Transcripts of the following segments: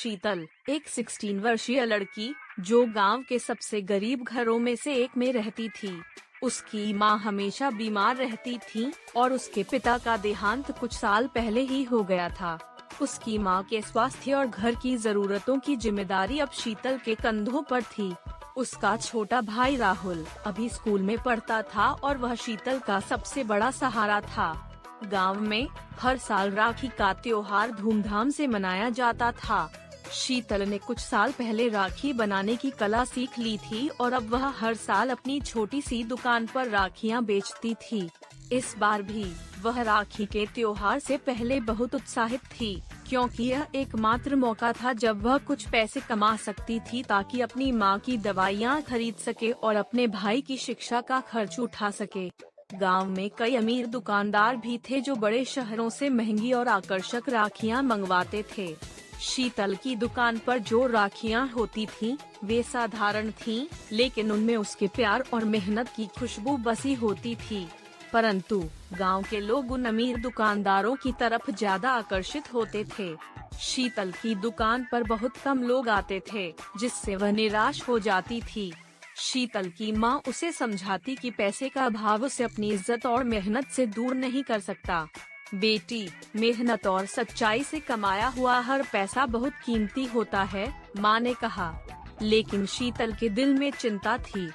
शीतल, एक 16 वर्षीय लड़की, जो गांव के सबसे गरीब घरों में से एक में रहती थी। उसकी मां हमेशा बीमार रहती थी और उसके पिता का देहांत कुछ साल पहले ही हो गया था। उसकी मां के स्वास्थ्य और घर की जरूरतों की जिम्मेदारी अब शीतल के कंधों पर थी। उसका छोटा भाई राहुल अभी स्कूल में पढ़ता था और वह शीतल का सबसे बड़ा सहारा था। गांव में हर साल राखी का त्योहार धूमधाम से मनाया जाता था। शीतल ने कुछ साल पहले राखी बनाने की कला सीख ली थी और अब वह हर साल अपनी छोटी सी दुकान पर राखियां बेचती थी। इस बार भी वह राखी के त्योहार से पहले बहुत उत्साहित थी, क्योंकि यह एकमात्र मौका था जब वह कुछ पैसे कमा सकती थी ताकि अपनी मां की दवाइयां खरीद सके और अपने भाई की शिक्षा का खर्च उठा सके। गांव में कई अमीर दुकानदार भी थे जो बड़े शहरों से महंगी और आकर्षक राखियां मंगवाते थे। शीतल की दुकान पर जो राखियां होती थीं, वे साधारण थीं, लेकिन उनमें उसके प्यार और मेहनत की खुशबू बसी होती थी। परंतु गांव के लोग उन अमीर दुकानदारों की तरफ ज्यादा आकर्षित होते थे। शीतल की दुकान पर बहुत कम लोग आते थे, जिससे वह निराश हो जाती थी। शीतल की मां उसे समझाती कि पैसे का अभाव उसे अपनी इज्जत और मेहनत से दूर नहीं कर सकता। बेटी, मेहनत और सच्चाई से कमाया हुआ हर पैसा बहुत कीमती होता है, मां ने कहा। लेकिन शीतल के दिल में चिंता थी।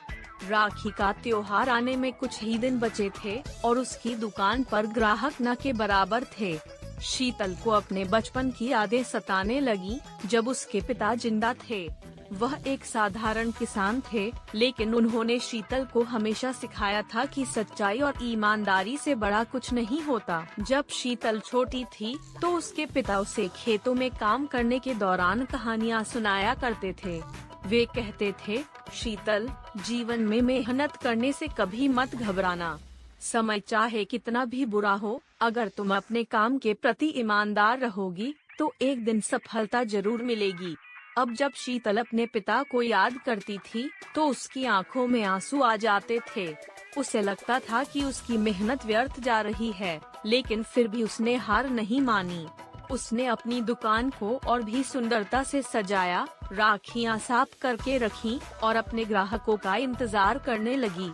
राखी का त्योहार आने में कुछ ही दिन बचे थे और उसकी दुकान पर ग्राहक न के बराबर थे। शीतल को अपने बचपन की यादें सताने लगी, जब उसके पिता जिंदा थे। वह एक साधारण किसान थे, लेकिन उन्होंने शीतल को हमेशा सिखाया था कि सच्चाई और ईमानदारी से बड़ा कुछ नहीं होता। जब शीतल छोटी थी, तो उसके पिता उसे खेतों में काम करने के दौरान कहानियाँ सुनाया करते थे। वे कहते थे, शीतल, जीवन में मेहनत करने से कभी मत घबराना। समय चाहे कितना भी बुरा हो, अगर तुम अपने काम के प्रति ईमानदार रहोगी, तो एक दिन सफलता जरूर मिलेगी। अब जब शीतल अपने पिता को याद करती थी, तो उसकी आंखों में आंसू आ जाते थे। उसे लगता था कि उसकी मेहनत व्यर्थ जा रही है, लेकिन फिर भी उसने हार नहीं मानी। उसने अपनी दुकान को और भी सुंदरता से सजाया, राखियां साफ करके रखी और अपने ग्राहकों का इंतजार करने लगी।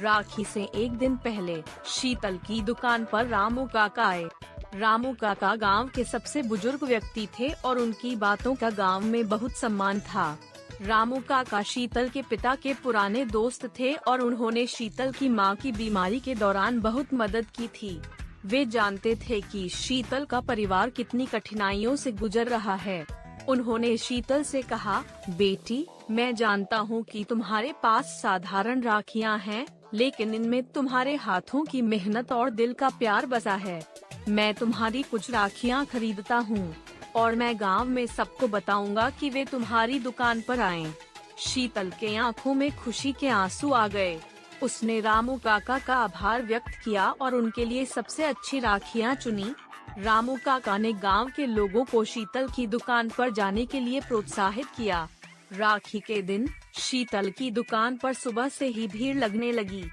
राखी से एक दिन पहले शीतल की दुकान पर रामू काका आए। रामू काका गांव के सबसे बुजुर्ग व्यक्ति थे और उनकी बातों का गांव में बहुत सम्मान था। रामू काका शीतल के पिता के पुराने दोस्त थे और उन्होंने शीतल की मां की बीमारी के दौरान बहुत मदद की थी। वे जानते थे कि शीतल का परिवार कितनी कठिनाइयों से गुजर रहा है। उन्होंने शीतल से कहा, बेटी, मैं जानता हूँ कि तुम्हारे पास साधारण राखियाँ हैं, लेकिन इनमें तुम्हारे हाथों की मेहनत और दिल का प्यार बसा है। मैं तुम्हारी कुछ राखियाँ खरीदता हूँ और मैं गांव में सबको बताऊंगा कि वे तुम्हारी दुकान पर आएं। शीतल के आंखों में खुशी के आंसू आ गए। उसने रामू काका का आभार व्यक्त किया और उनके लिए सबसे अच्छी राखियाँ चुनी। रामू काका ने गांव के लोगों को शीतल की दुकान पर जाने के लिए प्रोत्साहित किया। राखी के दिन शीतल की दुकान पर सुबह से ही भीड़ लगने लगी।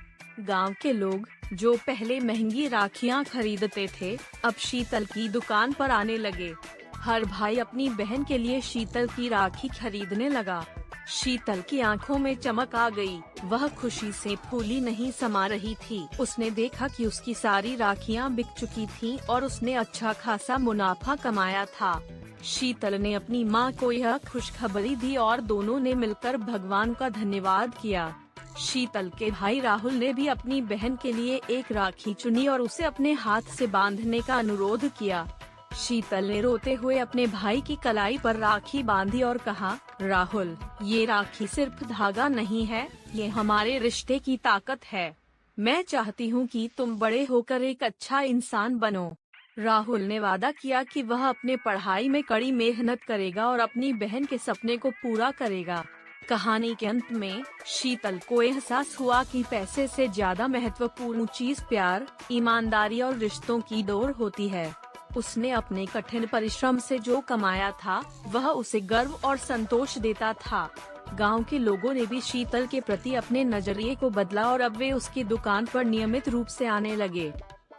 गांव के लोग, जो पहले महंगी राखियां खरीदते थे, अब शीतल की दुकान पर आने लगे। हर भाई अपनी बहन के लिए शीतल की राखी खरीदने लगा। शीतल की आंखों में चमक आ गई। वह खुशी से फूली नहीं समा रही थी। उसने देखा कि उसकी सारी राखियां बिक चुकी थीं और उसने अच्छा खासा मुनाफा कमाया था। शीतल ने अपनी मां को यह खुशखबरी दी और दोनों ने मिलकर भगवान का धन्यवाद किया। शीतल के भाई राहुल ने भी अपनी बहन के लिए एक राखी चुनी और उसे अपने हाथ से बांधने का अनुरोध किया। शीतल ने रोते हुए अपने भाई की कलाई पर राखी बांधी और कहा, राहुल, ये राखी सिर्फ धागा नहीं है, ये हमारे रिश्ते की ताकत है। मैं चाहती हूँ कि तुम बड़े होकर एक अच्छा इंसान बनो। राहुल ने वादा किया कि वह अपने पढ़ाई में कड़ी मेहनत करेगा और अपनी बहन के सपने को पूरा करेगा। कहानी के अंत में शीतल को एहसास हुआ कि पैसे से ज्यादा महत्वपूर्ण चीज प्यार, ईमानदारी और रिश्तों की डोर होती है। उसने अपने कठिन परिश्रम से जो कमाया था, वह उसे गर्व और संतोष देता था। गांव के लोगों ने भी शीतल के प्रति अपने नजरिए को बदला और अब वे उसकी दुकान पर नियमित रूप से आने लगे।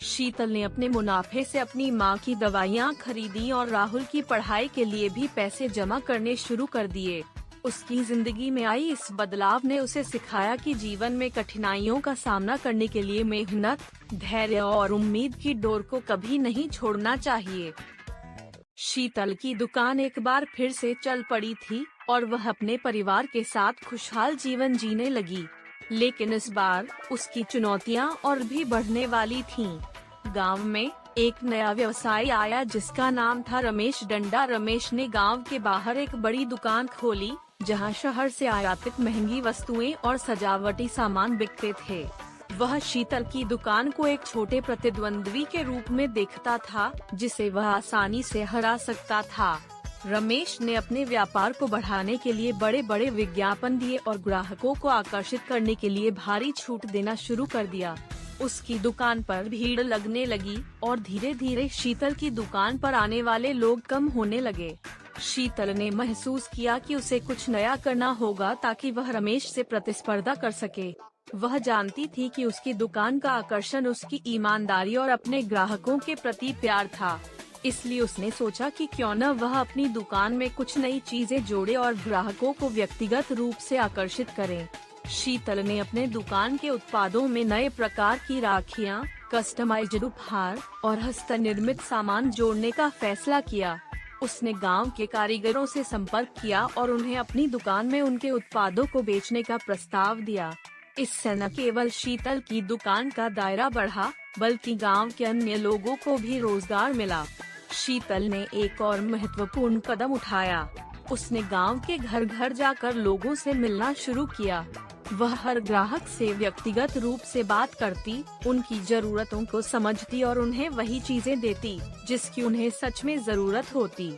शीतल ने अपने मुनाफे से अपनी माँ की दवाइयाँ खरीदी और राहुल की पढ़ाई के लिए भी पैसे जमा करने शुरू कर दिए। उसकी जिंदगी में आई इस बदलाव ने उसे सिखाया कि जीवन में कठिनाइयों का सामना करने के लिए मेहनत, धैर्य और उम्मीद की डोर को कभी नहीं छोड़ना चाहिए। शीतल की दुकान एक बार फिर से चल पड़ी थी और वह अपने परिवार के साथ खुशहाल जीवन जीने लगी। लेकिन इस बार उसकी चुनौतियां और भी बढ़ने वाली थीं। गांव में एक नया व्यवसाय आया जिसका नाम था रमेश डंडा। रमेश ने गांव के बाहर एक बड़ी दुकान खोली जहां शहर से आयातित महंगी वस्तुएं और सजावटी सामान बिकते थे। वह शीतल की दुकान को एक छोटे प्रतिद्वंद्वी के रूप में देखता था जिसे वह आसानी से हरा सकता था। रमेश ने अपने व्यापार को बढ़ाने के लिए बड़े बड़े विज्ञापन दिए और ग्राहकों को आकर्षित करने के लिए भारी छूट देना शुरू कर दिया। उसकी दुकान पर भीड़ लगने लगी और धीरे धीरे शीतल की दुकान पर आने वाले लोग कम होने लगे। शीतल ने महसूस किया कि उसे कुछ नया करना होगा ताकि वह रमेश से प्रतिस्पर्धा कर सके। वह जानती थी कि उसकी दुकान का आकर्षण उसकी ईमानदारी और अपने ग्राहकों के प्रति प्यार था। इसलिए उसने सोचा कि क्यों न वह अपनी दुकान में कुछ नई चीजें जोड़े और ग्राहकों को व्यक्तिगत रूप से आकर्षित करे। शीतल ने अपने दुकान के उत्पादों में नए प्रकार की राखियां, कस्टमाइज्ड उपहार और हस्तनिर्मित सामान जोड़ने का फैसला किया। उसने गांव के कारीगरों से संपर्क किया और उन्हें अपनी दुकान में उनके उत्पादों को बेचने का प्रस्ताव दिया। इससे न केवल शीतल की दुकान का दायरा बढ़ा बल्कि गांव के अन्य लोगों को भी रोजगार मिला। शीतल ने एक और महत्वपूर्ण कदम उठाया। उसने गांव के घर घर जाकर लोगों से मिलना शुरू किया। वह हर ग्राहक से व्यक्तिगत रूप से बात करती, उनकी जरूरतों को समझती और उन्हें वही चीजें देती जिसकी उन्हें सच में जरूरत होती।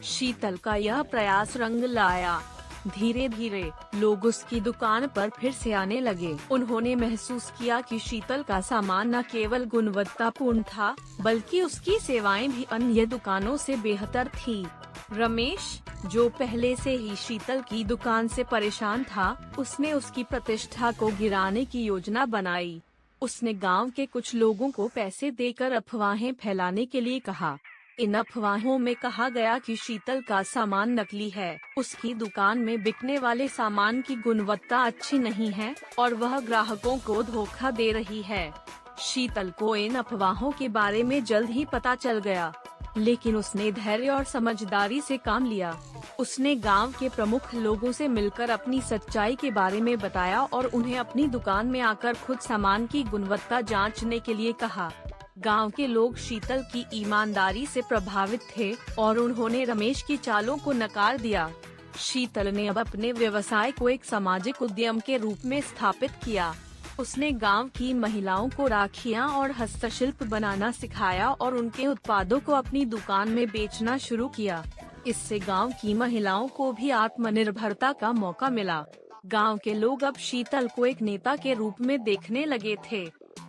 शीतल का यह प्रयास रंग लाया। धीरे धीरे लोग उसकी दुकान पर फिर से आने लगे। उन्होंने महसूस किया कि शीतल का सामान न केवल गुणवत्तापूर्ण था बल्कि उसकी सेवाएं भी अन्य दुकानों से बेहतर थी। रमेश, जो पहले से ही शीतल की दुकान से परेशान था, उसने उसकी प्रतिष्ठा को गिराने की योजना बनाई। उसने गांव के कुछ लोगों को पैसे देकर अफवाहें फैलाने के लिए कहा। इन अफवाहों में कहा गया कि शीतल का सामान नकली है, उसकी दुकान में बिकने वाले सामान की गुणवत्ता अच्छी नहीं है और वह ग्राहकों को धोखा दे रही है। शीतल को इन अफवाहों के बारे में जल्द ही पता चल गया, लेकिन उसने धैर्य और समझदारी से काम लिया। उसने गांव के प्रमुख लोगों से मिलकर अपनी सच्चाई के बारे में बताया और उन्हें अपनी दुकान में आकर खुद सामान की गुणवत्ता जांचने के लिए कहा। गांव के लोग शीतल की ईमानदारी से प्रभावित थे और उन्होंने रमेश की चालों को नकार दिया। शीतल ने अब अपने व्यवसाय को एक सामाजिक उद्यम के रूप में स्थापित किया। उसने गांव की महिलाओं को राखियां और हस्तशिल्प बनाना सिखाया और उनके उत्पादों को अपनी दुकान में बेचना शुरू किया। इससे गांव की महिलाओं को भी आत्मनिर्भरता का मौका मिला। गांव के लोग अब शीतल को एक नेता के रूप में देखने लगे थे।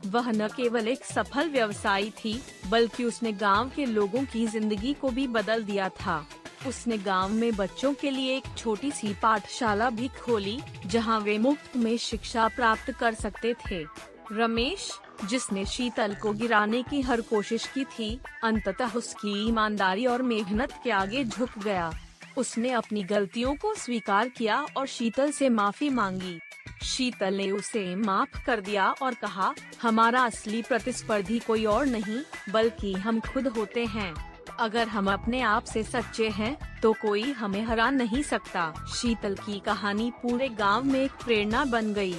वह न केवल एक सफल व्यवसायी थी बल्कि उसने गांव के लोगों की जिंदगी को भी बदल दिया था। उसने गांव में बच्चों के लिए एक छोटी सी पाठशाला भी खोली जहां वे मुफ्त में शिक्षा प्राप्त कर सकते थे। रमेश, जिसने शीतल को गिराने की हर कोशिश की थी, अंततः उसकी ईमानदारी और मेहनत के आगे झुक गया। उसने अपनी गलतियों को स्वीकार किया और शीतल से माफी मांगी। शीतल ने उसे माफ कर दिया और कहा, हमारा असली प्रतिस्पर्धी कोई और नहीं बल्कि हम खुद होते हैं। अगर हम अपने आप से सच्चे हैं तो कोई हमें हरा नहीं सकता। शीतल की कहानी पूरे गांव में एक प्रेरणा बन गई।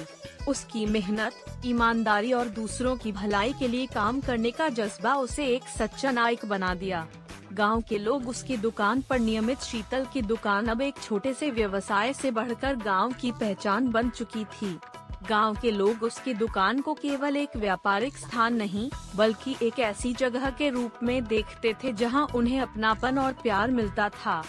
उसकी मेहनत, ईमानदारी और दूसरों की भलाई के लिए काम करने का जज्बा उसे एक सच्चा नायक बना दिया। गांव के लोग उसकी दुकान पर नियमित शीतल की दुकान अब एक छोटे से व्यवसाय से बढ़कर गांव की पहचान बन चुकी थी। गांव के लोग उसकी दुकान को केवल एक व्यापारिक स्थान नहीं बल्कि एक ऐसी जगह के रूप में देखते थे जहां उन्हें अपनापन और प्यार मिलता था।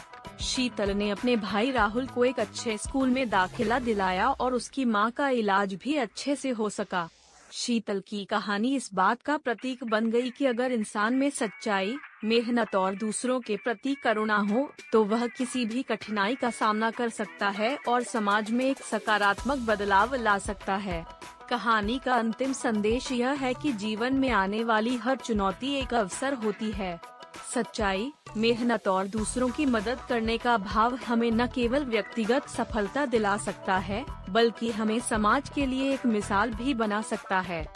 शीतल ने अपने भाई राहुल को एक अच्छे स्कूल में दाखिला दिलाया और उसकी मां का इलाज भी अच्छे से हो सका। शीतल की कहानी इस बात का प्रतीक बन गई कि अगर इंसान में सच्चाई, मेहनत और दूसरों के प्रति करुणा हो तो वह किसी भी कठिनाई का सामना कर सकता है और समाज में एक सकारात्मक बदलाव ला सकता है। कहानी का अंतिम संदेश यह है कि जीवन में आने वाली हर चुनौती एक अवसर होती है। सच्चाई, मेहनत और दूसरों की मदद करने का भाव हमें न केवल व्यक्तिगत सफलता दिला सकता है, बल्कि हमें समाज के लिए एक मिसाल भी बना सकता है।